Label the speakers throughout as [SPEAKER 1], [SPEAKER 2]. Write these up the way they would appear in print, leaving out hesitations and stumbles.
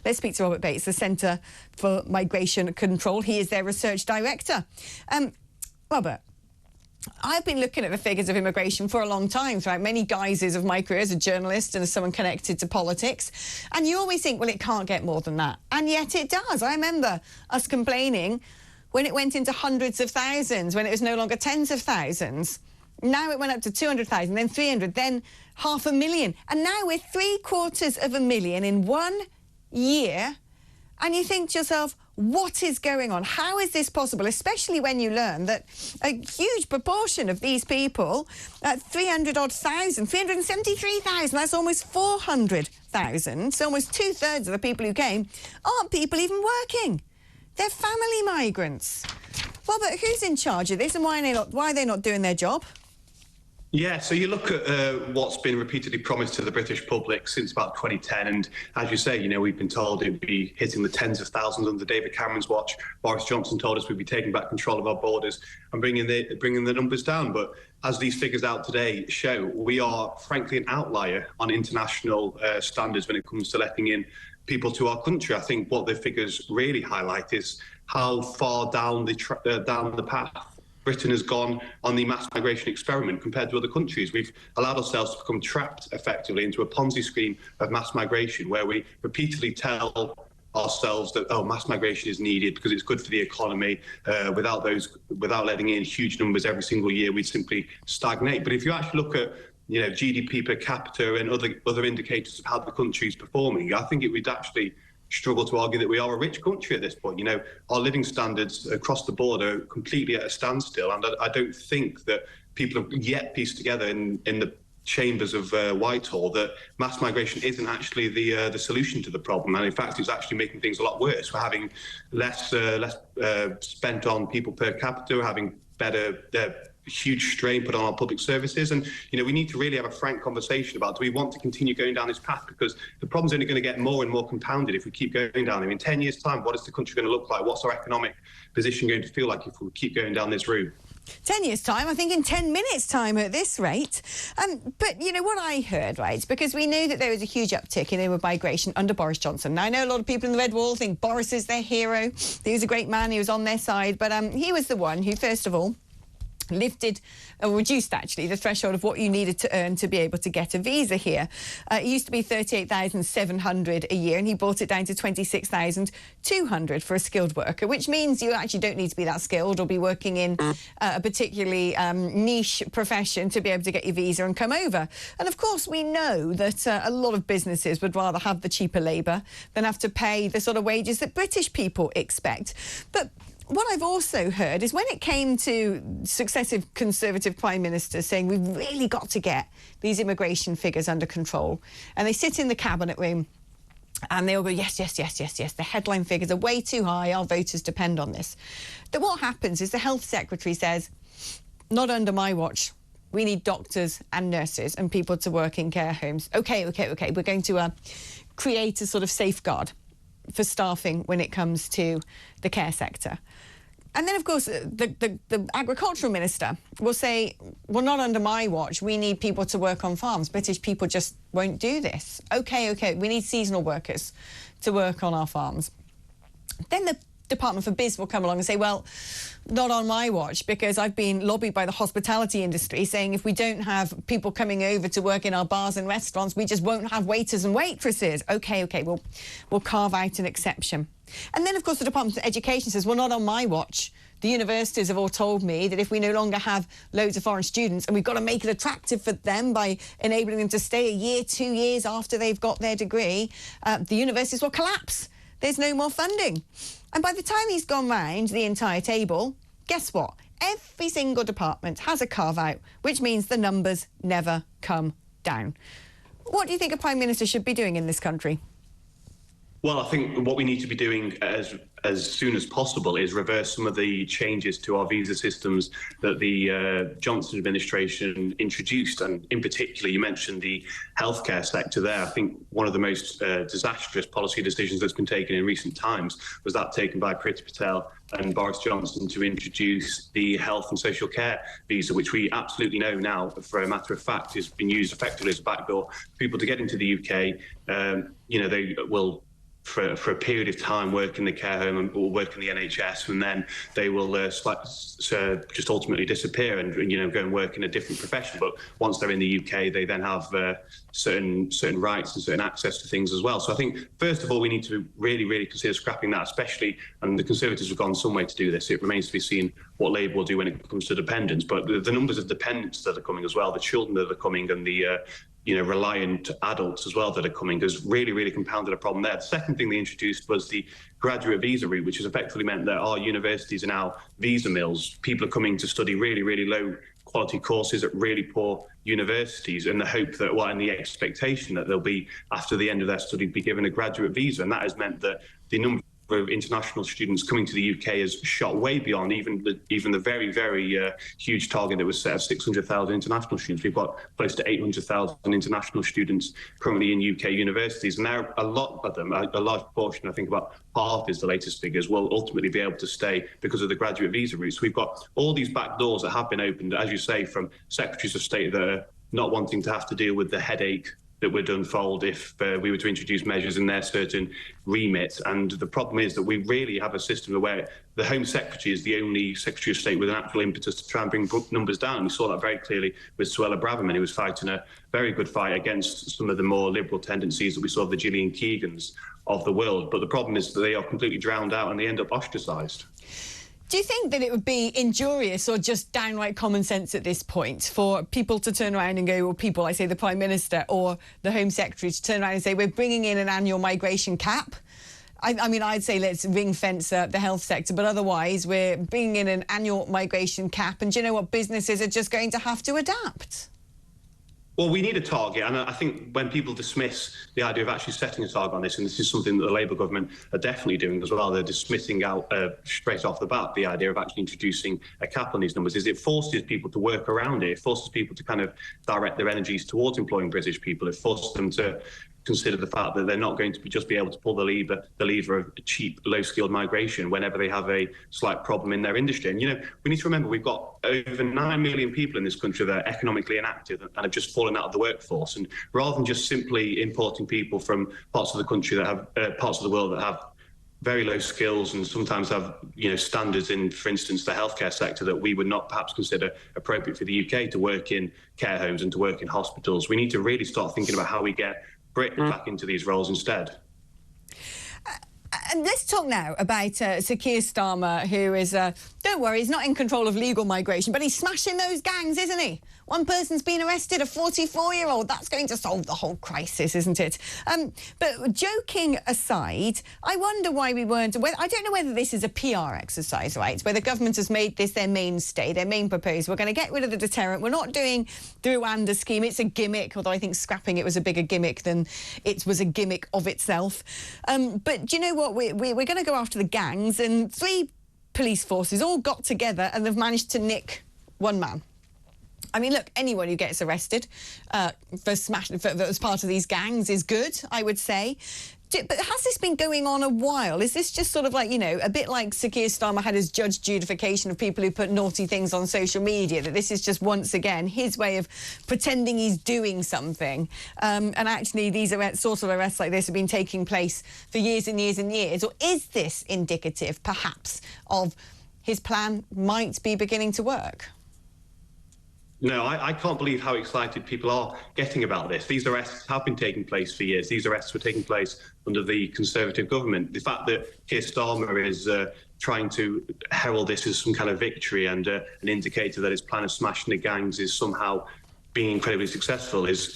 [SPEAKER 1] Let's speak to Robert Bates, the Centre for Migration Control. He is their research director. Robert, I've been looking at the figures of immigration for a long time, throughout many guises of my career as a journalist and as someone connected to politics. And you always think, well, it can't get more than that. And yet it does. I remember us complaining when it went into hundreds of thousands, when it was no longer tens of thousands. Now it went up to 200,000, then 300, then 500,000. And now we're 750,000 in 1 year. And you think to yourself, what is going on? How is this possible? Especially when you learn that a huge proportion of these people, 300,000, 373,000, that's almost 400,000. So almost 2/3 of the people who came aren't people even working. They're family migrants. Robert, who's in charge of this and why are they not doing their job?
[SPEAKER 2] Yeah, so you look at what's been repeatedly promised to the British public since about 2010, and as you say, we've been told it'd be hitting the tens of thousands under David Cameron's watch. Boris Johnson told us we'd be taking back control of our borders and bringing the numbers down. But as these figures out today show, we are frankly an outlier on international standards when it comes to letting in people to our country. I think what the figures really highlight is how far down the path Britain has gone on the mass migration experiment compared to other countries. We've allowed ourselves to become trapped effectively into a Ponzi scheme of mass migration, where we repeatedly tell ourselves that, mass migration is needed because it's good for the economy. Without letting in huge numbers every single year, we'd simply stagnate. But if you actually look at GDP per capita and other indicators of how the country is performing, I think it would actually struggle to argue that we are a rich country at this point. Our living standards across the board are completely at a standstill, and I don't think that people have yet pieced together in the chambers of Whitehall that mass migration isn't actually the solution to the problem, and in fact it's actually making things a lot worse. We're having less spent on people per capita, we're having better huge strain put on our public services, and we need to really have a frank conversation about, do we want to continue going down this path? Because the problem's only going to get more and more compounded if we keep going down. In 10 years' time, what is the country going to look like? What's our economic position going to feel like if we keep going down this route?
[SPEAKER 1] 10 years' time, I think in 10 minutes' time at this rate. But, what I heard, right, because we knew that there was a huge uptick in inward migration under Boris Johnson. Now, I know a lot of people in the Red Wall think Boris is their hero. He was a great man. He was on their side. But he was the one who, first of all, reduced actually the threshold of what you needed to earn to be able to get a visa here. It used to be 38,700 a year, and he brought it down to 26,200 for a skilled worker, which means you actually don't need to be that skilled or be working in a particularly niche profession to be able to get your visa and come over. And of course, we know that a lot of businesses would rather have the cheaper labour than have to pay the sort of wages that British people expect. But what I've also heard is when it came to successive Conservative Prime Ministers saying we've really got to get these immigration figures under control, and they sit in the cabinet room and they all go, yes, yes, yes, yes, yes, the headline figures are way too high, our voters depend on this. Then what happens is the Health Secretary says, not under my watch, we need doctors and nurses and people to work in care homes. OK, we're going to create a sort of safeguard for staffing when it comes to the care sector. And then, of course, the agricultural minister will say, well, not under my watch. We need people to work on farms. British people just won't do this. OK, we need seasonal workers to work on our farms. Then the Department for Biz will come along and say, well, not on my watch, because I've been lobbied by the hospitality industry saying if we don't have people coming over to work in our bars and restaurants, we just won't have waiters and waitresses. OK, we'll carve out an exception. And then, of course, the Department of Education says, well, not on my watch. The universities have all told me that if we no longer have loads of foreign students, and we've got to make it attractive for them by enabling them to stay a year, 2 years after they've got their degree, the universities will collapse. There's no more funding. And by the time he's gone round the entire table, guess what? Every single department has a carve-out, which means the numbers never come down. What do you think a Prime Minister should be doing in this country?
[SPEAKER 2] Well, I think what we need to be doing as soon as possible is reverse some of the changes to our visa systems that the Johnson administration introduced. And in particular, you mentioned the healthcare sector there. I think one of the most disastrous policy decisions that's been taken in recent times was that taken by Priti Patel and Boris Johnson to introduce the health and social care visa, which we absolutely know now, for a matter of fact, has been used effectively as a backdoor for people to get into the UK. They will for a period of time work in the care home or work in the NHS, and then they will just ultimately disappear and go and work in a different profession. But once they're in the UK, they then have certain rights and certain access to things as well. So I think first of all we need to really consider scrapping that, especially, and the Conservatives have gone some way to do this. It remains to be seen what Labour will do when it comes to dependents. But the numbers of dependents that are coming as well, the children that are coming, and the reliant adults as well that are coming has really compounded a problem there. The second thing they introduced was the graduate visa route, which has effectively meant that our universities are now visa mills. People are coming to study really low quality courses at really poor universities in the hope that, and the expectation that they'll be, after the end of their study, be given a graduate visa. And that has meant that the number of international students coming to the UK has shot way beyond even the very huge target that was set of 600,000 international students. We've got close to 800,000 international students currently in UK universities, and now a lot of them, a large proportion, I think about half is the latest figures, will ultimately be able to stay because of the graduate visa route. So we've got all these back doors that have been opened, as you say, from secretaries of state that are not wanting to have to deal with the headache that would unfold if we were to introduce measures in their certain remit. And the problem is that we really have a system where the Home Secretary is the only Secretary of State with an actual impetus to try and bring numbers down. We saw that very clearly with Suella Braverman, who was fighting a very good fight against some of the more liberal tendencies that we saw of the Gillian Keegans of the world. But the problem is that they are completely drowned out and they end up ostracised.
[SPEAKER 1] Do you think that it would be injurious or just downright common sense at this point for people to turn around and go, or people, I say the Prime Minister or the Home Secretary, to turn around and say, we're bringing in an annual migration cap? I mean, I'd say let's ring-fence the health sector, but otherwise we're bringing in an annual migration cap. And do you know what? Businesses are just going to have to adapt.
[SPEAKER 2] Well, we need a target, and I think when people dismiss the idea of actually setting a target on this, and this is something that the Labour government are definitely doing as well, they're dismissing out straight off the bat the idea of actually introducing a cap on these numbers, is it forces people to work around it. It forces people to kind of direct their energies towards employing British people. It forces them to consider the fact that they're not going to just be able to pull the lever of cheap, low-skilled migration whenever they have a slight problem in their industry. And, we need to remember we've got over 9 million people in this country that are economically inactive and have just fallen out of the workforce. And rather than just simply importing people from parts of the country that have, parts of the world that have very low skills and sometimes have, standards in, for instance, the healthcare sector that we would not perhaps consider appropriate for the UK to work in care homes and to work in hospitals, we need to really start thinking about how we get Britain back into these roles instead.
[SPEAKER 1] And let's talk now about Sir Keir Starmer, who is, don't worry, he's not in control of legal migration, but he's smashing those gangs, isn't he? One person's been arrested, a 44-year-old. That's going to solve the whole crisis, isn't it? But joking aside, I wonder why we weren't... I don't know whether this is a PR exercise, right, where the government has made this their mainstay, their main proposal. We're going to get rid of the deterrent. We're not doing the Rwanda scheme. It's a gimmick, although I think scrapping it was a bigger gimmick than it was a gimmick of itself. But do you know what? We're going to go after the gangs, and 3 police forces all got together and they've managed to nick 1 man. I mean, look, anyone who gets arrested as part of these gangs is good, I would say. But has this been going on a while? Is this just sort of like, a bit like Sir Keir Starmer had his judge judification of people who put naughty things on social media, that this is just once again his way of pretending he's doing something? And actually these sorts of arrests like this have been taking place for years and years and years. Or is this indicative, perhaps, of his plan might be beginning to work?
[SPEAKER 2] No, I can't believe how excited people are getting about this. These arrests have been taking place for years. These arrests were taking place under the Conservative government. The fact that Keir Starmer is trying to herald this as some kind of victory and an indicator that his plan of smashing the gangs is somehow being incredibly successful is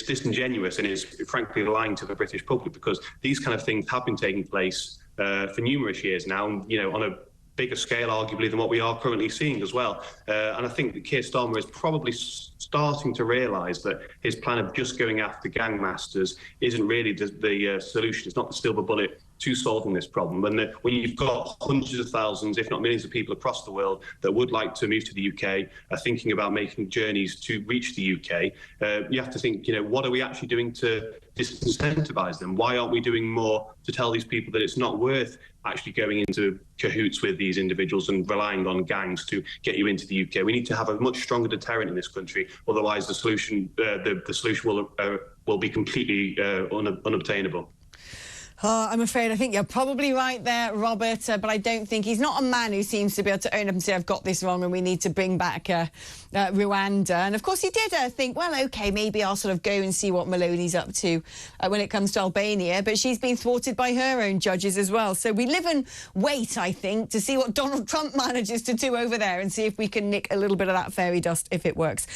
[SPEAKER 2] disingenuous and is frankly lying to the British public, because these kind of things have been taking place for numerous years now, on a bigger scale, arguably, than what we are currently seeing as well. And I think that Keir Starmer is probably starting to realise that his plan of just going after gangmasters isn't really the solution. It's not the silver bullet to solving this problem. And when you've got hundreds of thousands, if not millions of people across the world that would like to move to the UK, are thinking about making journeys to reach the UK, you have to think, what are we actually doing to disincentivise them? Why aren't we doing more to tell these people that it's not worth actually going into cahoots with these individuals and relying on gangs to get you into the UK? We need to have a much stronger deterrent in this country. Otherwise, the solution will be completely unobtainable.
[SPEAKER 1] Oh, I'm afraid I think you're probably right there, Robert, but I don't think he's not a man who seems to be able to own up and say, I've got this wrong and we need to bring back Rwanda. And of course he did think, well, OK, maybe I'll sort of go and see what Maloney's up to when it comes to Albania. But she's been thwarted by her own judges as well. So we live and wait, I think, to see what Donald Trump manages to do over there and see if we can nick a little bit of that fairy dust if it works.